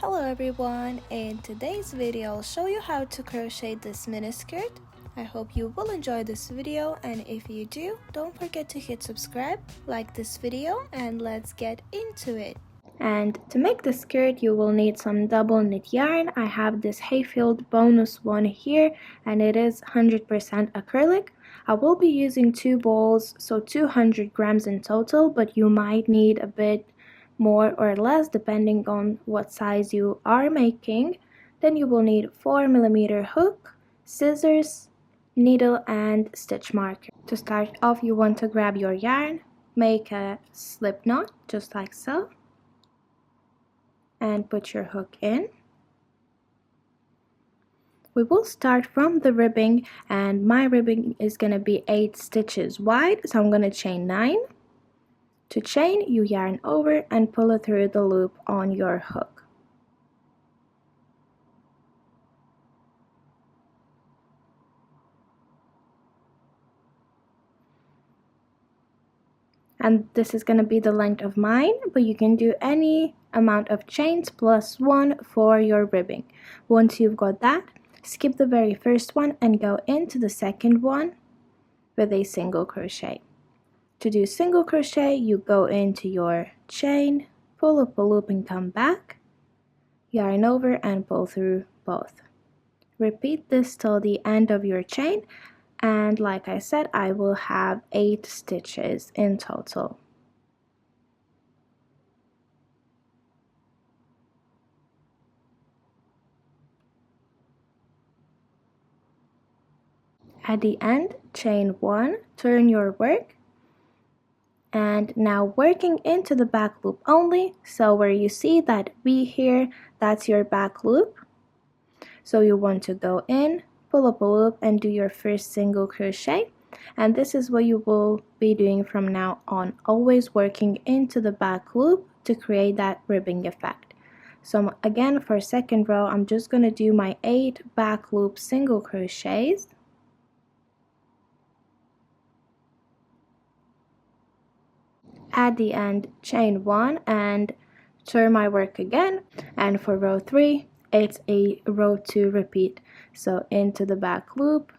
Hello everyone, in today's video I'll show you how to crochet this mini skirt. I hope you will enjoy this video, and if you do, don't forget to hit subscribe, like this video, and let's get into it. And to make the skirt you will need some double knit yarn. I have this Hayfield bonus one here and it is 100% acrylic. I will be using 2 bowls, so 200 grams in total, but you might need a bit more or less depending on what size you are making. Then you will need 4mm hook, scissors, needle and stitch marker. To start off you want to grab your yarn, make a slip knot just like so, and put your hook in. We will start from the ribbing, and my ribbing is going to be 8 stitches wide, so I'm going to chain 9. To chain, you yarn over and pull it through the loop on your hook. And this is going to be the length of mine, but you can do any amount of chains plus 1 for your ribbing. Once you've got that, skip the very first one and go into the second one with a single crochet. To do single crochet, you go into your chain, pull up a loop and come back, yarn over and pull through both. Repeat this till the end of your chain, and like I said, I will have 8 stitches in total. At the end, chain 1, turn your work, and now working into the back loop only, so where you see that V here, that's your back loop. So you want to go in, pull up a loop and do your first single crochet, and this is what you will be doing from now on, always working into the back loop to create that ribbing effect. So again, for second row I'm just going to do my 8 back loop single crochets. At the end, chain 1 and turn my work again, and for row 3 it's a row 2 repeat. So into the back loop,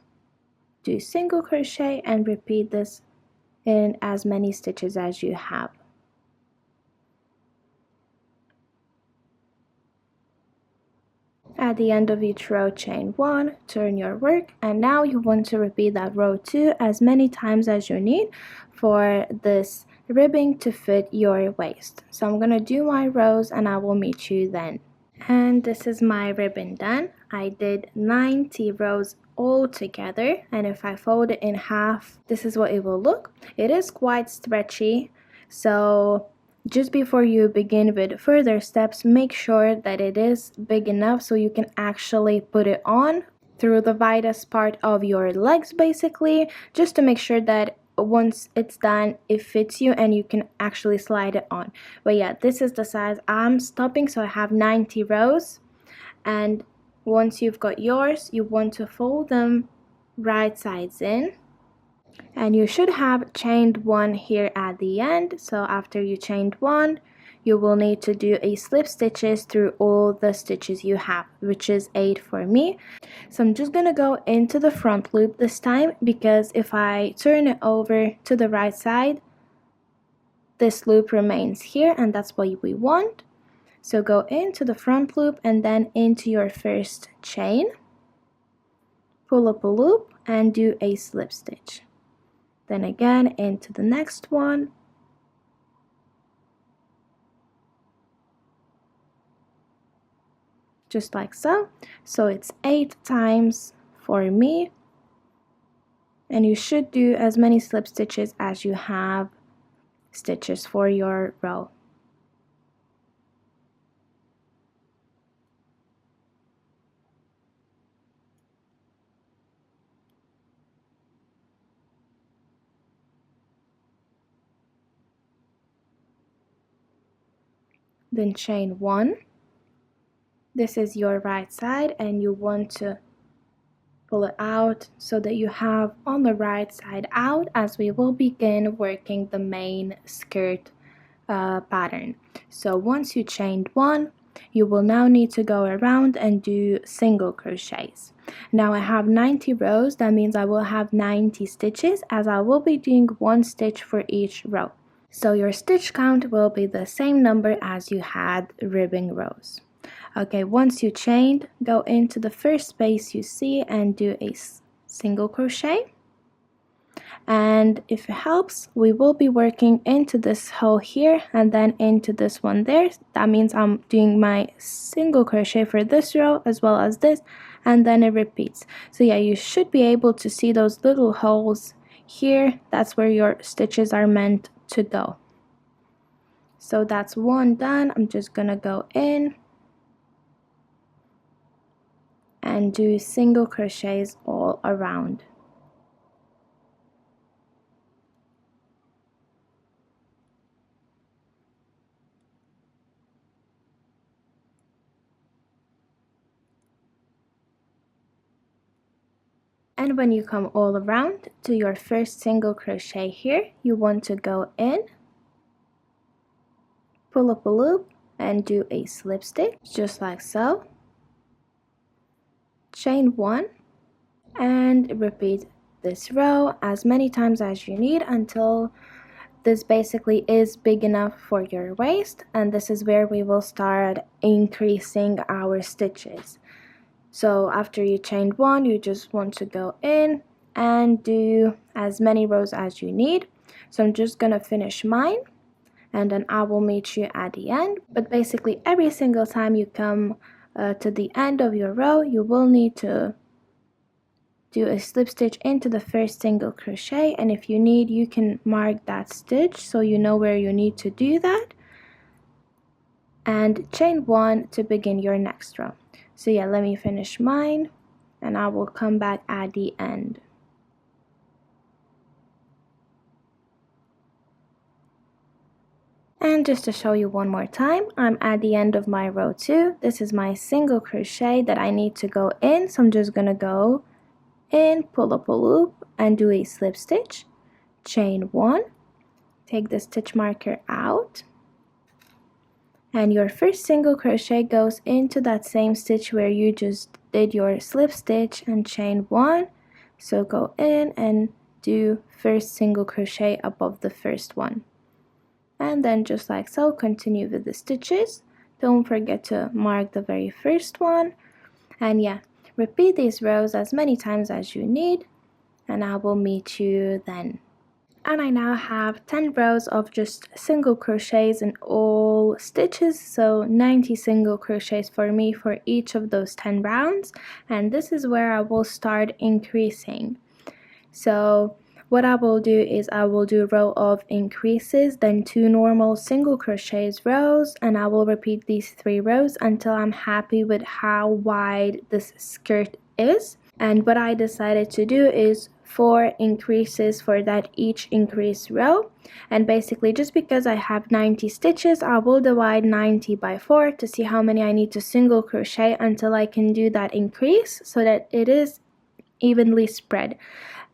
do single crochet and repeat this in as many stitches as you have. At the end of each row, chain 1, turn your work, and now you want to repeat that row 2 as many times as you need for this ribbing to fit your waist. So I'm gonna do my rows and I will meet you then. And this is my ribbon done. I did 90 rows all together, and if I fold it in half, this is what it will look. It is quite stretchy, so just before you begin with further steps, make sure that it is big enough so you can actually put it on through the widest part of your legs, basically, just to make sure that once it's done it fits you and you can actually slide it on. But yeah, this is the size I'm stopping, so I have 90 rows, and once you've got yours you want to fold them right sides in, and you should have chained 1 here at the end. So after you chained 1, you will need to do a slip stitches through all the stitches you have, which is 8 for me. So I'm just gonna go into the front loop this time, because if I turn it over to the right side, this loop remains here, and that's what we want. So go into the front loop and then into your first chain, pull up a loop and do a slip stitch. Then again into the next one, just like so. So it's 8 times for me, and you should do as many slip stitches as you have stitches for your row. Then chain 1. This is your right side, and you want to pull it out so that you have on the right side out as we will begin working the main skirt pattern. So once you chained 1, you will now need to go around and do single crochets. Now I have 90 rows, that means I will have 90 stitches, as I will be doing 1 stitch for each row. So your stitch count will be the same number as you had ribbing rows. Okay, once you chained, go into the first space you see and do a single crochet. And if it helps, we will be working into this hole here and then into this one there. That means I'm doing my single crochet for this row as well as this, and then it repeats. So yeah, you should be able to see those little holes here. That's where your stitches are meant to go. So that's one done. I'm just gonna go in and do single crochets all around. And when you come all around to your first single crochet here, you want to go in, pull up a loop and do a slip stitch just like so, chain 1 and repeat this row as many times as you need until this basically is big enough for your waist, and this is where we will start increasing our stitches. So after you chained 1, you just want to go in and do as many rows as you need. So I'm just gonna finish mine and then I will meet you at the end. But basically every single time you come to the end of your row, you will need to do a slip stitch into the first single crochet, and if you need, you can mark that stitch so you know where you need to do that, and chain 1 to begin your next row. So yeah, let me finish mine and I will come back at the end. And just to show you one more time, I'm at the end of my row 2. This is my single crochet that I need to go in, so I'm just gonna go in, pull up a loop and do a slip stitch, chain 1, take the stitch marker out, and your first single crochet goes into that same stitch where you just did your slip stitch and chain 1. So go in and do first single crochet above the first one, and then just like so continue with the stitches. Don't forget to mark the very first one, and yeah, repeat these rows as many times as you need and I will meet you then. And I now have 10 rows of just single crochets in all stitches, so 90 single crochets for me for each of those 10 rounds, and this is where I will start increasing. So what I will do is I will do a row of increases, then 2 normal single crochets rows, and I will repeat these 3 rows until I'm happy with how wide this skirt is. And what I decided to do is 4 increases for that each increase row, and basically just because I have 90 stitches, I will divide 90 by 4 to see how many I need to single crochet until I can do that increase so that it is evenly spread.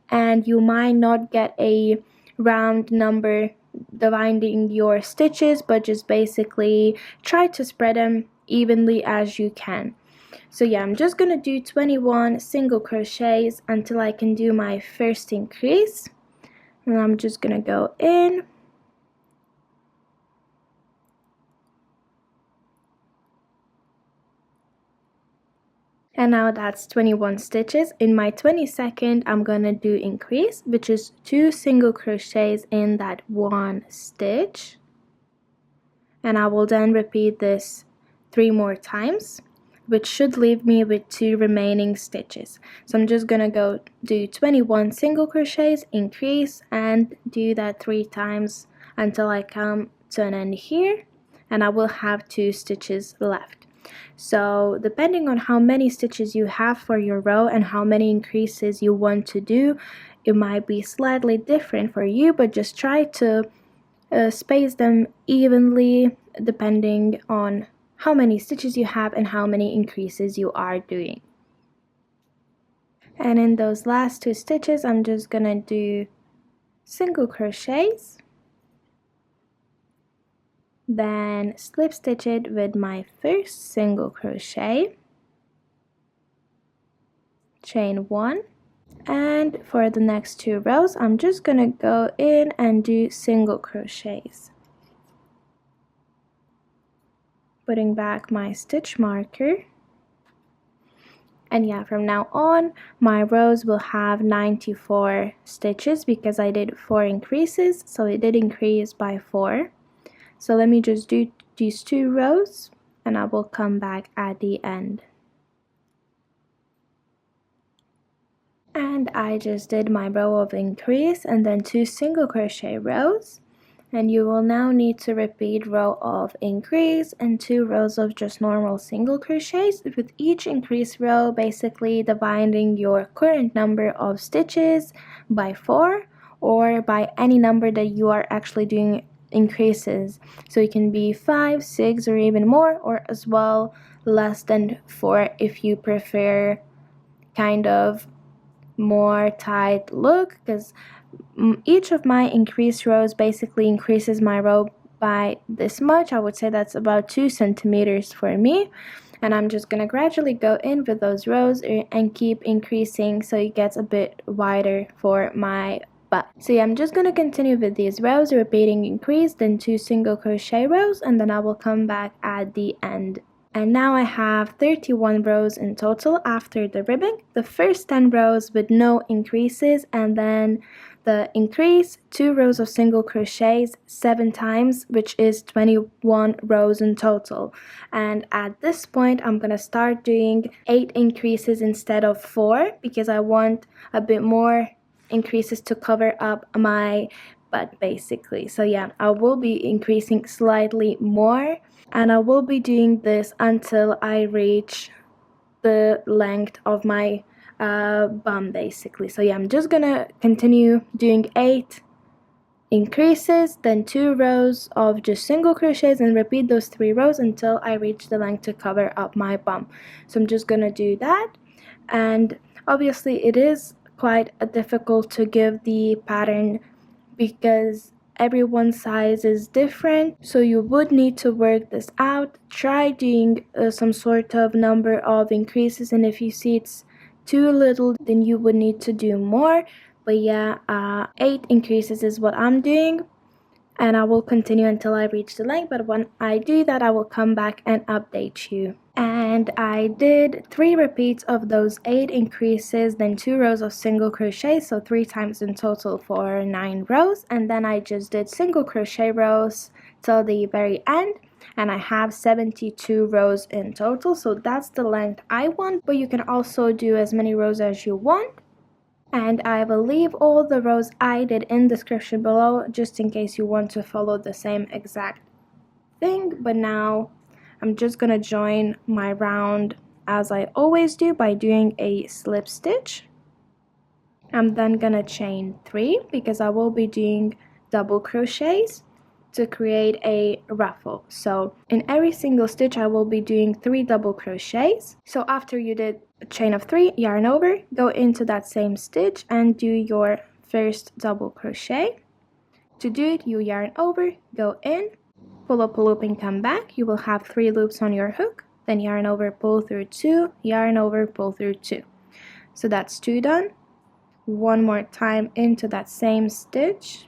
And you might not get a round number dividing your stitches, but just basically try to spread them evenly as you can. So yeah, I'm just gonna do 21 single crochets until I can do my first increase, and I'm just gonna go in and now that's 21 stitches. In my 22nd, I'm gonna do increase, which is 2 single crochets in that one stitch, and I will then repeat this 3 more times, which should leave me with 2 remaining stitches. So I'm just gonna go do 21 single crochets, increase, and do that 3 times until I come to an end here, and I will have 2 stitches left. So depending on how many stitches you have for your row and how many increases you want to do, it might be slightly different for you, but just try to space them evenly depending on how many stitches you have and how many increases you are doing. And in those last 2 stitches, I'm just gonna do single crochets, then slip stitch it with my first single crochet, chain 1, and for the next 2 rows I'm just gonna go in and do single crochets, putting back my stitch marker. And yeah, from now on my rows will have 94 stitches because I did 4 increases, so it did increase by 4. So let me just do these 2 rows and I will come back at the end. And I just did my row of increase and then 2 single crochet rows, and you will now need to repeat row of increase and 2 rows of just normal single crochets, with each increase row basically dividing your current number of stitches by 4 or by any number that you are actually doing increases. So it can be 5, 6 or even more, or as well less than 4 if you prefer kind of more tight look, because each of my increased rows basically increases my row by this much. I would say that's about 2 centimeters for me, and I'm just gonna gradually go in with those rows and keep increasing so it gets a bit wider for my butt. So yeah, I'm just gonna continue with these rows, repeating increase, then 2 single crochet rows, and then I will come back at the end. And now I have 31 rows in total after the ribbing. The first 10 rows with no increases, and then the increase, 2 rows of single crochets 7 times, which is 21 rows in total. And at this point I'm gonna start doing 8 increases instead of 4 because I want a bit more increases to cover up my butt basically. So yeah, I will be increasing slightly more, and I will be doing this until I reach the length of my bum basically. So yeah, I'm just gonna continue doing 8 increases, then 2 rows of just single crochets, and repeat those 3 rows until I reach the length to cover up my bum. So I'm just gonna do that, and obviously it is quite difficult to give the pattern because everyone's size is different, so you would need to work this out. Try doing some sort of number of increases, and if you see it's too little then you would need to do more. But yeah, 8 increases is what I'm doing, and I will continue until I reach the length, but when I do that I will come back and update you. And I did 3 repeats of those 8 increases, then 2 rows of single crochet, so 3 times in total for 9 rows, and then I just did single crochet rows till the very end, and I have 72 rows in total. So that's the length I want, but you can also do as many rows as you want. And I will leave all the rows I did in the description below just in case you want to follow the same exact thing. But now I'm just gonna join my round as I always do by doing a slip stitch. I'm then gonna chain 3 because I will be doing double crochets to create a ruffle. So in every single stitch I will be doing 3 double crochets. So after you did a chain of 3, yarn over, go into that same stitch and do your first double crochet. To do it, you yarn over, go in, pull up a loop and come back. You will have 3 loops on your hook, then yarn over, pull through 2, yarn over, pull through 2. So that's 2 done. One more time into that same stitch,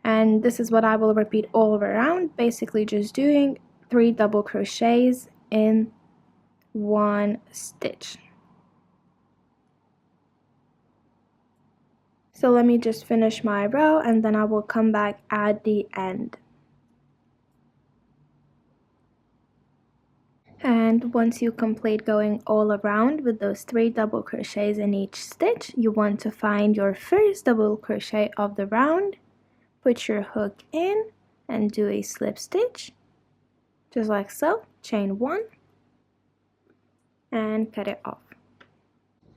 and this is what I will repeat all around, basically just doing 3 double crochets in one stitch. So let me just finish my row and then I will come back at the end. And once you complete going all around with those 3 double crochets in each stitch, you want to find your first double crochet of the round, put your hook in and do a slip stitch just like so, chain 1 and cut it off.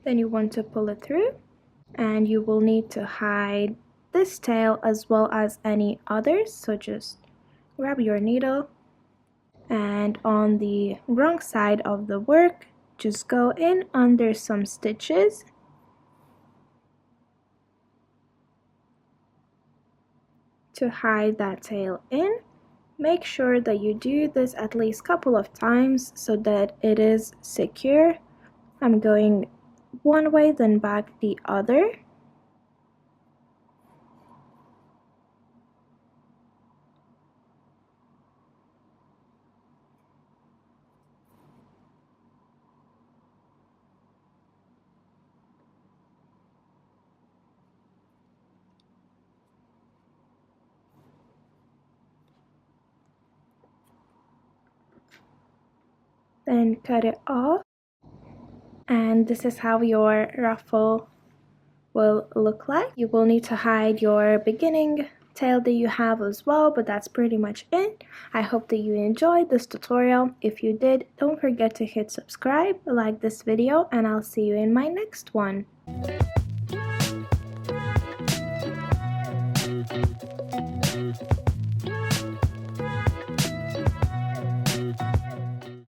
Then you want to pull it through, and you will need to hide this tail as well as any others, so just grab your needle and on the wrong side of the work just go in under some stitches to hide that tail in. Make sure that you do this at least a couple of times so that it is secure. I'm going one way, then back the other. Then cut it off, and this is how your ruffle will look like. You will need to hide your beginning tail that you have as well, but that's pretty much it. I hope that you enjoyed this tutorial. If you did, don't forget to hit subscribe, like this video, and I'll see you in my next one.